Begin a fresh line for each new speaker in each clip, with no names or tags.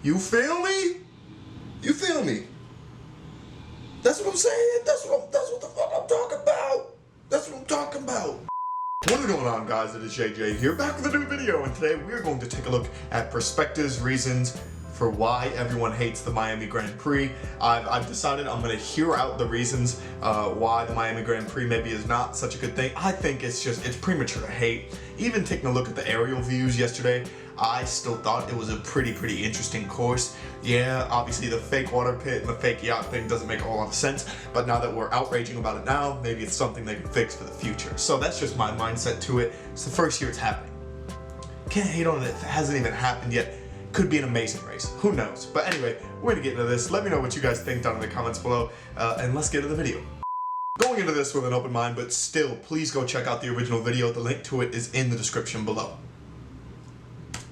You feel me? You feel me? That's what I'm saying. That's what the fuck I'm talking about. That's what I'm talking about. What is going on, guys? It is JJ here, back with a new video, and today we are going to take a look at perspectives, reasons for why everyone hates the Miami Grand Prix. I've decided I'm going to hear out the reasons why the Miami Grand Prix maybe is not such a good thing. I think it's premature to hate. Even taking a look at the aerial views yesterday, I still thought it was a pretty interesting course. Yeah, obviously the fake water pit and the fake yacht thing doesn't make a whole lot of sense, but now that we're outraging about it now, maybe it's something they can fix for the future. So that's just my mindset to it. It's the first year it's happening. Can't hate on it if it hasn't even happened yet. Could be an amazing race. Who knows? But anyway, we're gonna get into this. Let me know what you guys think down in the comments below, and let's get into the video. Going into this with an open mind, but still, please go check out the original video. The link to it is in the description below.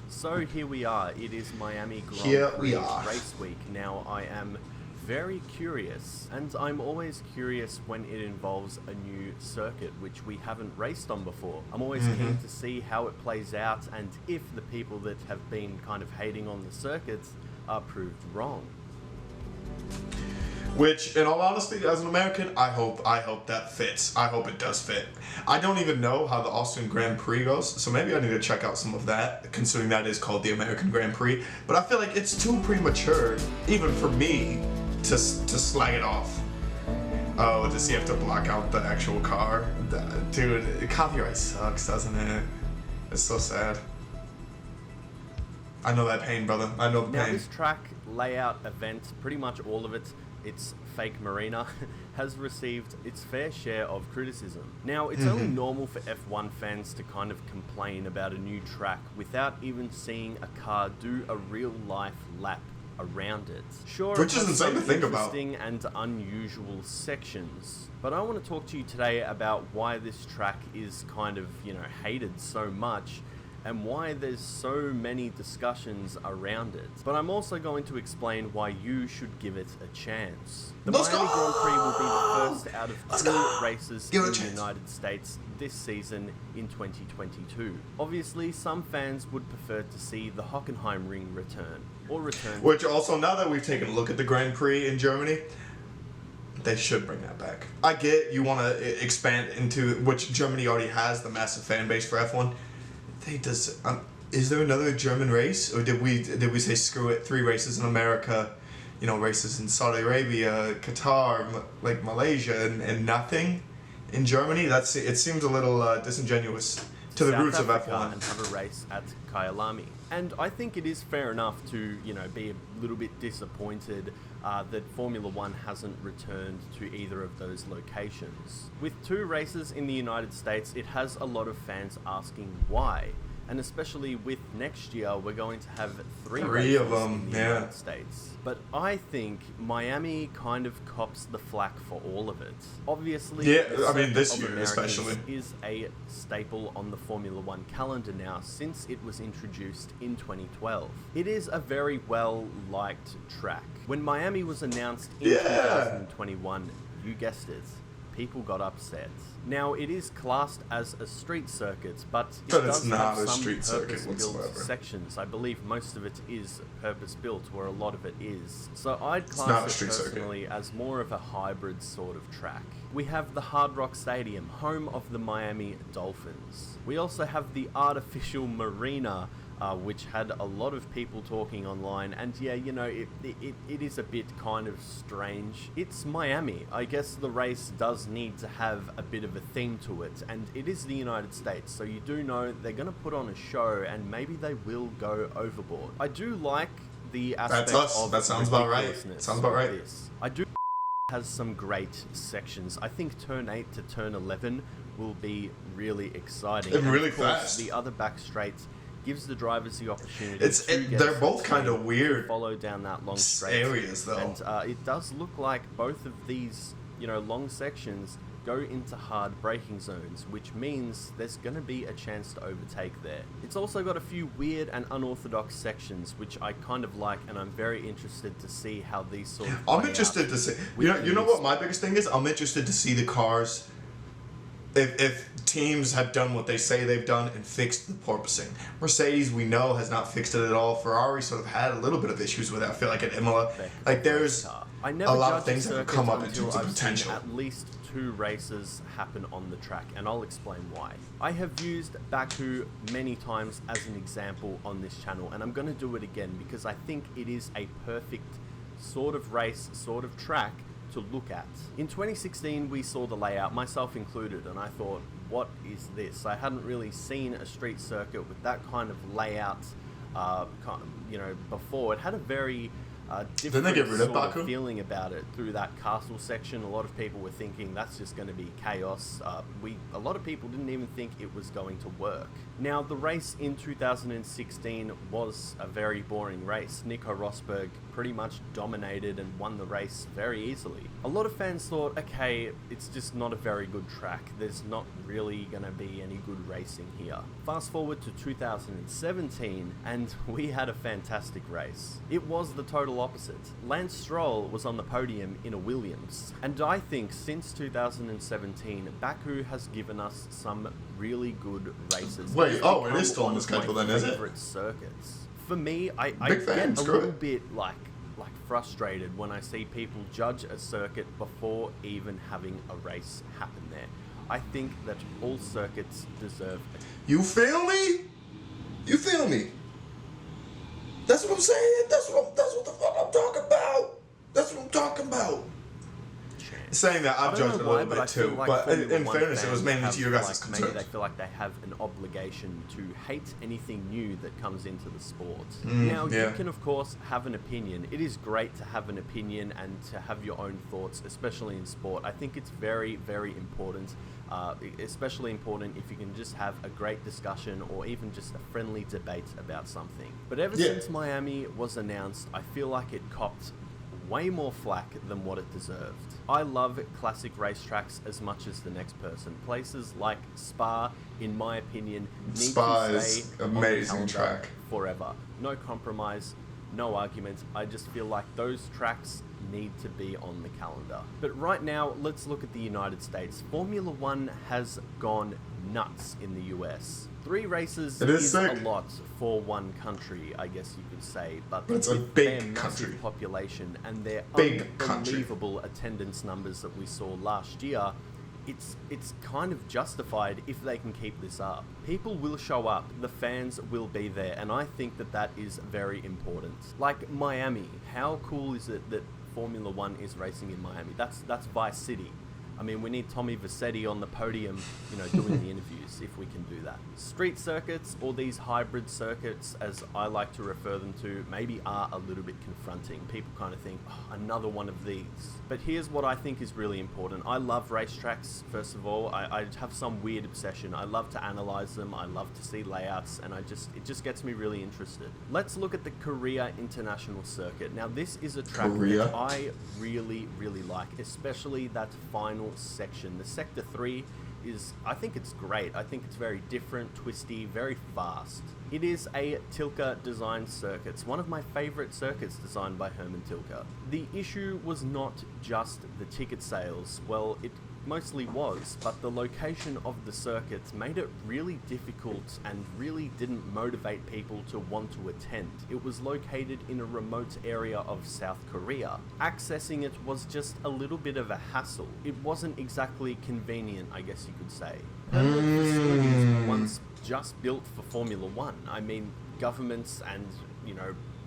So here we are. It is Miami Grand Prix race week. Now I am very curious, and I'm always curious when it involves a new circuit which we haven't raced on before. I'm always keen to see how it plays out and if the people that have been kind of hating on the circuits are proved wrong.
Which, in all honesty, as an American, I hope that fits. I hope it does fit. I don't even know how the Austin Grand Prix goes, so maybe I need to check out some of that, considering that is called the American Grand Prix. But I feel like it's too premature, even for me, to slag it off. Oh, does he have to block out the actual car? Dude, copyright sucks, doesn't it? It's so sad. I know that pain, brother. I know the pain.
Now this track layout event, pretty much all of it, its fake marina, has received its fair share of criticism. Now, it's only normal for F1 fans to kind of complain about a new track without even seeing a car do a real-life lap around it. Sure,
which is insane to think about.
Interesting and unusual sections, but I want to talk to you today about why this track is kind of, hated so much, and why there's so many discussions around it. But I'm also going to explain why you should give it a chance. The Miami Grand Prix will be the first out of 2 races in the United States this season in 2022. Obviously, some fans would prefer to see the Hockenheimring return. Which also, now that we've taken a look at the Grand Prix in Germany, they should bring that back. I get you want to expand into, which Germany already has, the massive fan base for F1. Is there another German race, or did we say screw it? 3 races in America, races in Saudi Arabia, Qatar, like Malaysia, and nothing in Germany. It seems a little disingenuous to the roots of F1. And have a race at Kyalami. And I think it is fair enough to be a little bit disappointed that Formula One hasn't returned to either of those locations. With 2 races in the United States, it has a lot of fans asking why. And especially with next year, we're going to have 3 races of them in the United States. But I think Miami kind of cops the flack for all of it. Obviously,
this year especially
is a staple on the Formula One calendar now since it was introduced in 2012. It is a very well-liked track. When Miami was announced in 2021, you guessed it, people got upset. Now, it is classed as a street circuit, but it does have some purpose-built sections. I believe most of it is purpose-built, or a lot of it is. So I'd class it personally as more of a hybrid sort of track. We have the Hard Rock Stadium, home of the Miami Dolphins. We also have the artificial marina, which had a lot of people talking online, and yeah, it is a bit kind of strange. It's Miami. I guess the race does need to have a bit of a theme to it, and it is the United States, so you do know they're going to put on a show, and maybe they will go overboard. I do like the aspect of
that sounds about right. Sounds about right.
I do has some great sections. I think turn 8 to turn 11 will be really exciting.
And really fast.
The other back straights gives the drivers the opportunity
they're both kind of weird
follow down that long straight
areas though,
and it does look like both of these long sections go into hard braking zones, which means there's going to be a chance to overtake there. It's also got a few weird and unorthodox sections, which I kind of like, and I'm very interested to see how these sort of
I'm interested to see, you know what my biggest thing is? I'm interested to see the cars if teams had done what they say they've done and fixed the porpoising. Mercedes, we know, has not fixed it at all. Ferrari sort of had a little bit of issues with it. I feel like at Imola, like there's
I never
a lot of
judge
things that could come up in terms of
I've
potential.
seen at least 2 races happen on the track, and I'll explain why. I have used Baku many times as an example on this channel, and I'm going to do it again because I think it is a perfect sort of race, sort of track to look at. In 2016, we saw the layout, myself included, and I thought, what is this? I hadn't really seen a street circuit with that kind of layout, before. It had a very different
Didn't they get rid of
sort of
Baku?
feeling about it through that castle section. A lot of people were thinking that's just going to be chaos. A lot of people didn't even think it was going to work. Now, the race in 2016 was a very boring race. Nico Rosberg pretty much dominated and won the race very easily. A lot of fans thought, okay, it's just not a very good track. There's not really going to be any good racing here. Fast forward to 2017, and we had a fantastic race. It was the total opposite. Lance Stroll was on the podium in a Williams, and I think since 2017, Baku has given us some really good races.
Wait,
It's
it is
become
still on
one
the
of my
schedule then, is it?
favorite circuits. For me, I
Big fan,
get a
screw
little
it.
bit like frustrated when I see people judge a circuit before even having a race happen there. I think that all circuits deserve it.
You feel me? You feel me? That's what I'm saying. That's what the fuck I'm talking about. That's what I'm talking about. Saying that, I've judged a little bit too, but in fairness, it was mainly to your guys'
maybe
concerns.
they feel like they have an obligation to hate anything new that comes into the sport.
Yeah.
You can of course have an opinion. It is great to have an opinion and to have your own thoughts, especially in sport. I think it's very, very important. Especially important if you can just have a great discussion or even just a friendly debate about something. But ever since Miami was announced, I feel like it copped way more flack than what it deserved. I love classic racetracks as much as the next person. Places like Spa, in my opinion, need
Spa
to
is
stay on the
amazing
calendar
track.
forever. No compromise, no arguments. I just feel like those tracks need to be on the calendar. But right now, let's look at the United States. Formula One has gone nuts in the US. 3 races is a lot for one country, I guess you could say, but
it's a
with
big
their
country.
massive population and their
Big country.
unbelievable attendance numbers that we saw last year, it's kind of justified if they can keep this up. People will show up, the fans will be there, and I think that that is very important. Like Miami, how cool is it that Formula One is racing in Miami? That's Vice City. I mean, we need Tommy Vassetti on the podium, doing the interviews, if we can do that. Street circuits, or these hybrid circuits, as I like to refer them to, maybe are a little bit confronting. People kind of think, oh, another one of these. But here's what I think is really important. I love racetracks, first of all. I have some weird obsession. I love to analyze them. I love to see layouts, and it just gets me really interested. Let's look at the Korea International Circuit. Now, this is a track that I really, really like, especially that final section. The Sector 3 I think it's great. I think it's very different, twisty, very fast. It is a Tilke designed circuit. It's one of my favorite circuits designed by Herman Tilke. The issue was not just the ticket sales. Well, it mostly was, but the location of the circuits made it really difficult and really didn't motivate people to want to attend. It was located in a remote area of South Korea. Accessing it was just a little bit of a hassle. It wasn't exactly convenient, I guess you could say. Permanent facilities were once just built for Formula One. I mean, governments and,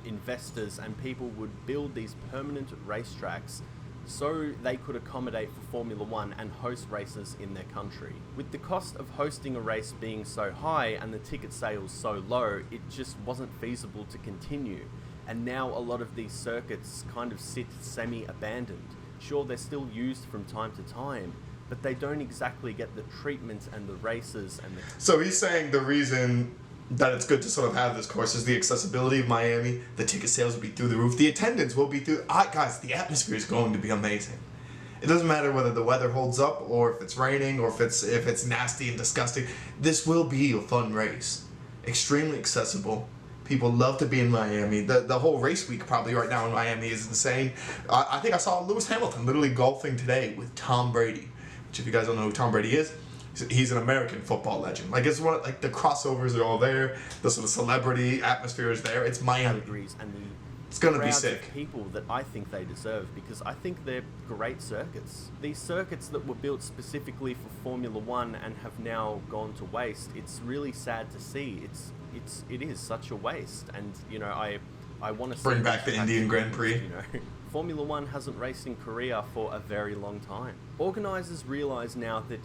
investors and people would build these permanent racetracks so they could accommodate for Formula One and host races in their country. With the cost of hosting a race being so high and the ticket sales so low, it just wasn't feasible to continue. And now a lot of these circuits kind of sit semi-abandoned. Sure, they're still used from time to time, but they don't exactly get the treatment and the races and the...
So he's saying the reason that it's good to sort of have this course is the accessibility of Miami. The ticket sales will be through the roof. The attendance will be through... guys, the atmosphere is going to be amazing. It doesn't matter whether the weather holds up or if it's raining or if it's nasty and disgusting. This will be a fun race. Extremely accessible. People love to be in Miami. The whole race week probably right now in Miami is insane. I think I saw Lewis Hamilton literally golfing today with Tom Brady. Which, if you guys don't know who Tom Brady is, he's an American football legend. Like it's one, like the crossovers are all there. The sort of celebrity atmosphere is there. It's Miami.
Categories and the
It's gonna be
crowds
sick.
of people that I think they deserve, because I think they're great circuits. These circuits that were built specifically for Formula One and have now gone to waste. It's really sad to see. It is such a waste, and you know I want to
Bring back the Indian Grand Prix.
You know, Formula One hasn't raced in Korea for a very long time. Organisers realise now that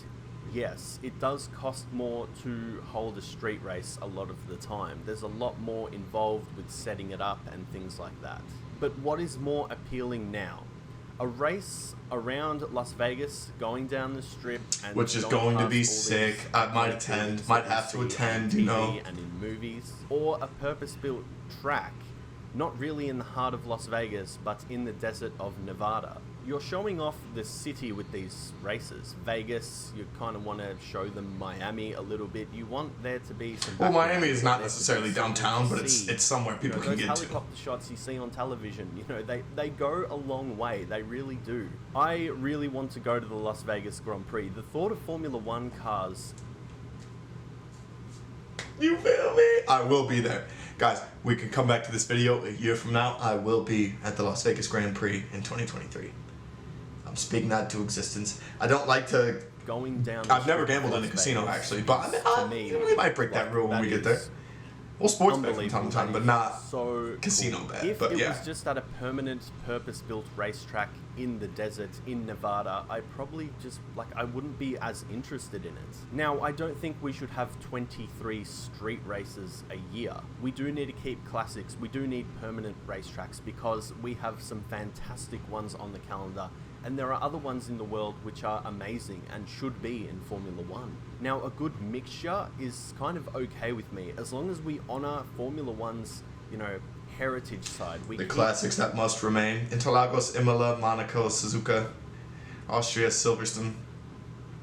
yes, it does cost more to hold a street race a lot of the time. There's a lot more involved with setting it up and things like that. But what is more appealing now? A race around Las Vegas, going down the strip, and
Which is going to
past
be
all
sick.
these
I might
great
attend,
buildings
might
that we
have to
see
attend,
on
you
TV
know.
and in movies, or a purpose-built track, not really in the heart of Las Vegas, but in the desert of Nevada. You're showing off the city with these races. Vegas, you kind of want to show them Miami a little bit. You want there to be some...
Well, Miami is not
there to be
necessarily
something
downtown,
to
but
see.
it's somewhere people can
those
get to.
helicopter shots you see on television, you know, they go a long way. They really do. I really want to go to the Las Vegas Grand Prix. The thought of Formula One cars...
You feel me? I will be there. Guys, we can come back to this video a year from now. I will be at the Las Vegas Grand Prix in 2023. I'm speaking that to existence. I don't like to...
Going down...
I've never gambled in a casino, actually, but I mean, we might break that rule when we get there. We'll sports bet from time to time, but not casino bet.
If
but
it
yeah.
was just at a permanent, purpose-built racetrack in the desert in Nevada, I probably just, I wouldn't be as interested in it. Now, I don't think we should have 23 street races a year. We do need to keep classics. We do need permanent racetracks because we have some fantastic ones on the calendar, and there are other ones in the world which are amazing and should be in Formula One. Now, a good mixture is kind of okay with me, as long as we honour Formula One's, heritage side.
The classics that must remain. Interlagos, Imola, Monaco, Suzuka, Austria, Silverstone,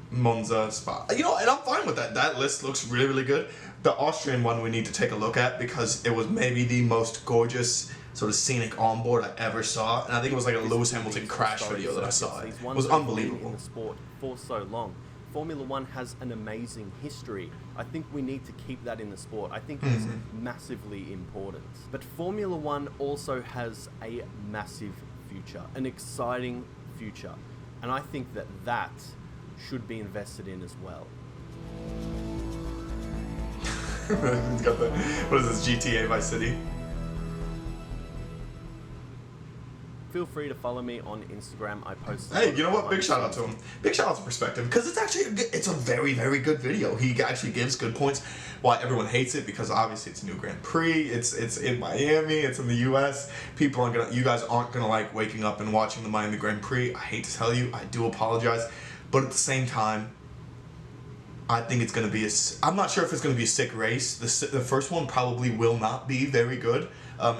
Monza, Spa. And I'm fine with that. That list looks really, really good. The Austrian one we need to take a look at because it was maybe the most gorgeous sort of scenic onboard I ever saw, and I think it was like a Lewis Hamilton crash video that I saw. It was unbelievable.
In the sport for so long, Formula One has an amazing history. I think we need to keep that in the sport. I think it's massively important. But Formula One also has a massive future, an exciting future, and I think that should be invested in as well.
It's got the, what is this, GTA Vice City?
Feel free to follow me on Instagram. I post.
Hey, you know what? Big shout out to him. Big shout out to Perspective because it's a very, very good video. He actually gives good points why everyone hates it because obviously it's a new Grand Prix. It's in Miami. It's in the U.S. You guys aren't gonna like waking up and watching the Miami Grand Prix. I hate to tell you. I do apologize, but at the same time, I think it's going to be I'm not sure if it's going to be a sick race. The first one probably will not be very good,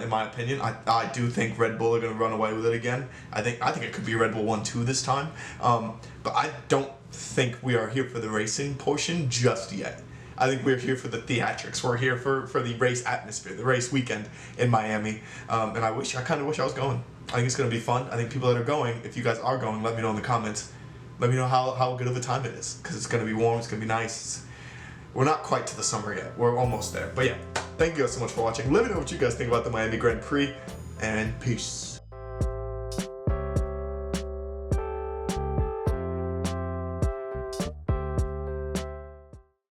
in my opinion. I do think Red Bull are going to run away with it again. I think it could be Red Bull 1-2 this time. But I don't think we are here for the racing portion just yet. I think we're here for the theatrics. We're here for the race atmosphere, the race weekend in Miami. And I kind of wish I was going. I think it's going to be fun. I think people that are going, if you guys are going, let me know in the comments. Let me know how good of a time it is, because it's going to be warm, it's going to be nice. We're not quite to the summer yet. We're almost there. But yeah, thank you guys so much for watching. Let me know what you guys think about the Miami Grand Prix, and peace.